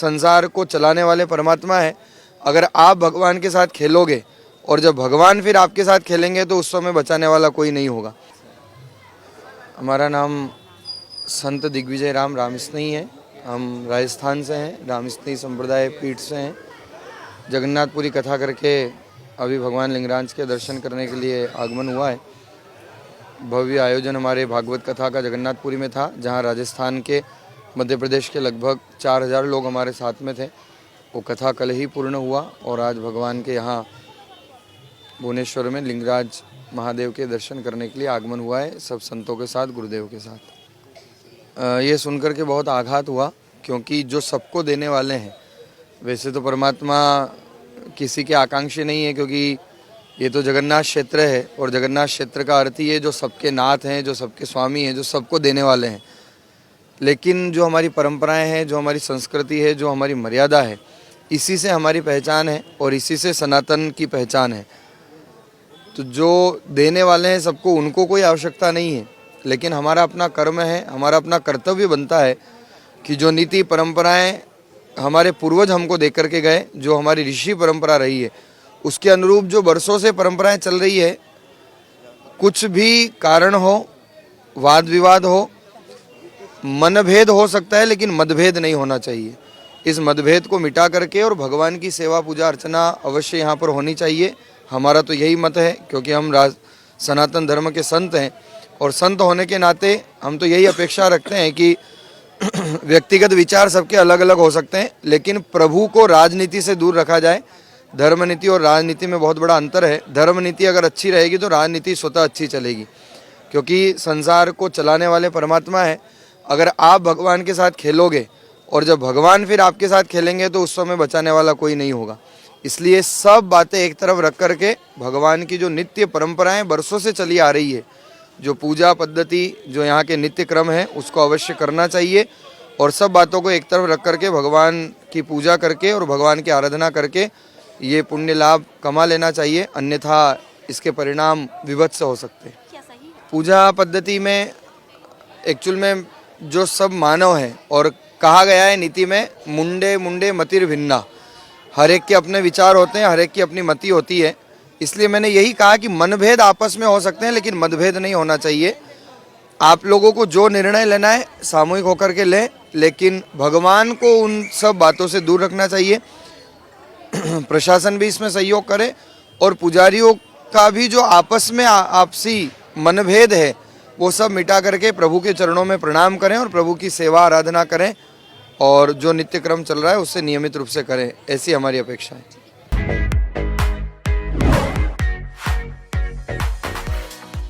संसार को चलाने वाले परमात्मा है। अगर आप भगवान के साथ खेलोगे और जब भगवान फिर आपके साथ खेलेंगे तो उस समय बचाने वाला कोई नहीं होगा। हमारा नाम संत दिग्विजय राम रामस्नेही है। हम राजस्थान से हैं, रामस्नेही संप्रदाय पीठ से हैं। जगन्नाथपुरी कथा करके अभी भगवान लिंगराज के दर्शन करने के लिए आगमन हुआ है। भव्य आयोजन हमारे भागवत कथा का जगन्नाथपुरी में था, जहां राजस्थान के, मध्य प्रदेश के लगभग 4000 लोग हमारे साथ में थे। वो कथा कल ही पूर्ण हुआ और आज भगवान के यहाँ भुवनेश्वर में लिंगराज महादेव के दर्शन करने के लिए आगमन हुआ है, सब संतों के साथ, गुरुदेव के साथ। ये सुनकर के बहुत आघात हुआ, क्योंकि जो सबको देने वाले हैं, वैसे तो परमात्मा किसी के आकांक्षी नहीं है, क्योंकि ये तो जगन्नाथ क्षेत्र है और जगन्नाथ क्षेत्र का अर्थ ही है जो सबके नाथ हैं, जो सबके स्वामी हैं, जो सबको देने वाले हैं। लेकिन जो हमारी परंपराएं हैं, जो हमारी संस्कृति है, जो हमारी मर्यादा है, इसी से हमारी पहचान है और इसी से सनातन की पहचान है। तो जो देने वाले हैं सबको, उनको कोई आवश्यकता नहीं है, लेकिन हमारा अपना कर्म है, हमारा अपना कर्तव्य बनता है कि जो नीति परंपराएं हमारे पूर्वज हमको दे करके गए, जो हमारी ऋषि परंपरा रही है, उसके अनुरूप जो वर्षों से परंपराएं चल रही है, कुछ भी कारण हो, वाद विवाद हो, मनभेद हो सकता है, लेकिन मतभेद नहीं होना चाहिए। इस मतभेद को मिटा करके और भगवान की सेवा पूजा अर्चना अवश्य यहाँ पर होनी चाहिए। हमारा तो यही मत है, क्योंकि हम सनातन धर्म के संत हैं और संत होने के नाते हम तो यही अपेक्षा रखते हैं कि व्यक्तिगत विचार सबके अलग अलग हो सकते हैं, लेकिन प्रभु को राजनीति से दूर रखा जाए। धर्म नीति और राजनीति में बहुत बड़ा अंतर है। धर्म नीति अगर अच्छी रहेगी तो राजनीति स्वतः अच्छी चलेगी, क्योंकि संसार को चलाने वाले परमात्मा है। अगर आप भगवान के साथ खेलोगे और जब भगवान फिर आपके साथ खेलेंगे तो उस समय बचाने वाला कोई नहीं होगा। इसलिए सब बातें एक तरफ रख करके भगवान की जो नित्य परंपराएं वर्षों से चली आ रही है, जो पूजा पद्धति, जो यहाँ के नित्य क्रम है, उसको अवश्य करना चाहिए और सब बातों को एक तरफ रख करके भगवान की पूजा करके और भगवान की आराधना करके ये पुण्य लाभ कमा लेना चाहिए, अन्यथा इसके परिणाम विभत्स हो सकते हैं। पूजा पद्धति में एक्चुअल में जो सब मानव है, और कहा गया है नीति में, मुंडे मुंडे मतिर भिन्ना, हर एक के अपने विचार होते हैं, हर एक की अपनी मति होती है। इसलिए मैंने यही कहा कि मनभेद आपस में हो सकते हैं, लेकिन मतभेद नहीं होना चाहिए। आप लोगों को जो निर्णय लेना है सामूहिक होकर के लें, लेकिन भगवान को उन सब बातों से दूर रखना चाहिए। प्रशासन भी इसमें सहयोग करे और पुजारियों का भी जो आपस में आपसी मनभेद है वो सब मिटा करके प्रभु के चरणों में प्रणाम करें और प्रभु की सेवा आराधना करें और जो नित्य क्रम चल रहा है उससे नियमित रूप से करें, ऐसी हमारी अपेक्षा है।